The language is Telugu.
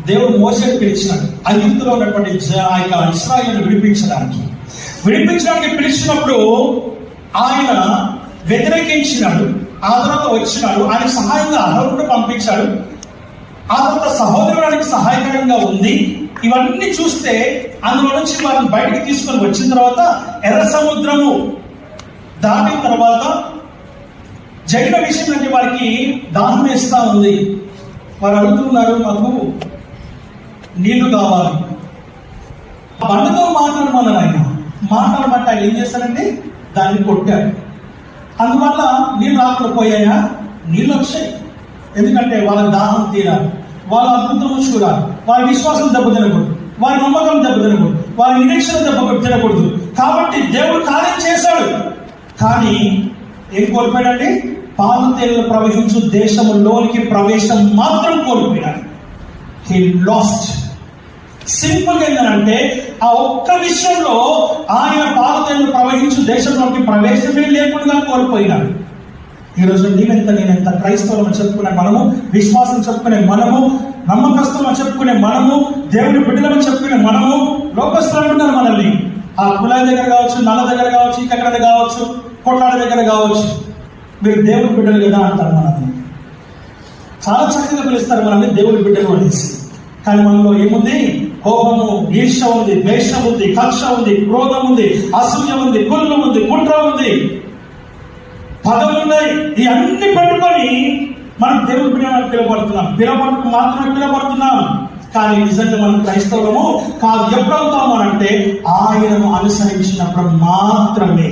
దేవుడు మోసేని పిలిచినాడు ఐగుప్తులో ఉన్నటువంటి ఆ యొక్క ఇశ్రాయేలును విడిపించడానికి పిలిచినప్పుడు ఆయన వ్యతిరేకించినాడు. ఆ తర్వాత వచ్చినాడు, ఆయన సహాయంగా అహరోనును పంపించాడు. ఆ తర్వాత సహోదరుడానికి సహాయకరంగా ఉంది. ఇవన్నీ చూస్తే అందులో నుంచి వారిని బయటకు తీసుకొని వచ్చిన తర్వాత ఎర్ర సముద్రము దాటిన తర్వాత జరిగిన విషయం అంటే వారికి దాహం వేస్తా ఉంది. వారు అడుగుతున్నారు, మాకు నీళ్లు కావాలి. బండతో మాట్లాడమన్నారు. ఆయన మాట్లాడమంటే ఆయన ఏం చేశారంటే దాన్ని కొట్టారు. అందువల్ల నీళ్ళు రాకుండా పోయాయా? నీళ్ళు వచ్చాయి. ఎందుకంటే వాళ్ళ దాహం తీరాలి, వాళ్ళ అద్భుతం చూడాలి, వారి విశ్వాసం దెబ్బతినకూడదు, వారి నమ్మకం దెబ్బతినకూడదు, వారి నిరీక్షణ తినకూడదు. కాబట్టి దేవుడు కార్యం చేశాడు. కానీ ఏం కోల్పోయాడండి? పాలు తేనెలు ప్రవహించు దేశంలోనికి ప్రవేశం మాత్రం కోల్పోయాడు. He lost. సింపుల్ ఏంటంటే ఆ ఒక్క విషయంలో ఆయన పాలు తేనెలు ప్రవహించు దేశంలోకి ప్రవేశమే లేకుండా కోల్పోయినాడు. ఈరోజు నేనెంత క్రైస్తవులు చెప్పుకునే మనము, విశ్వాసం చెప్పుకునే మనము, నమ్మకస్తులు చెప్పుకునే మనము, దేవుడి బిడ్డలను చెప్పుకునే మనము, లోకస్తులు అంటున్నారు మనల్ని. ఆ కులాయి దగ్గర కావచ్చు, నల్ల దగ్గర కావచ్చు, ఇక్కడ కావచ్చు, కొట్లాడ దగ్గర కావచ్చు, మీరు దేవుడి బిడ్డలు కదా అంటారు మనల్ని. చాలా చక్కగా పిలుస్తారు మనల్ని దేవుడి బిడ్డలు అనేసి. కానీ మనలో ఏముంది? కోపము, ఈర్ష ఉంది, ద్వేషం ఉంది, కక్ష ఉంది, క్రోధం ఉంది, అసూయ ఉంది, కుళ్ళు ఉంది, కుట్ర ఉంది, పదవులు ఉన్నాయి. ఈ అన్ని పెట్టుకొని మనం దేవుడి బిడ్డలను పిలవబడుకు మాత్రమే పిలవబడుతున్నాం. కానీ నిజంగా మనం క్రైస్తవులము కాదు. ఎప్పుడవుతాము అంటే ఆయనను అనుసరించినప్పుడు మాత్రమే.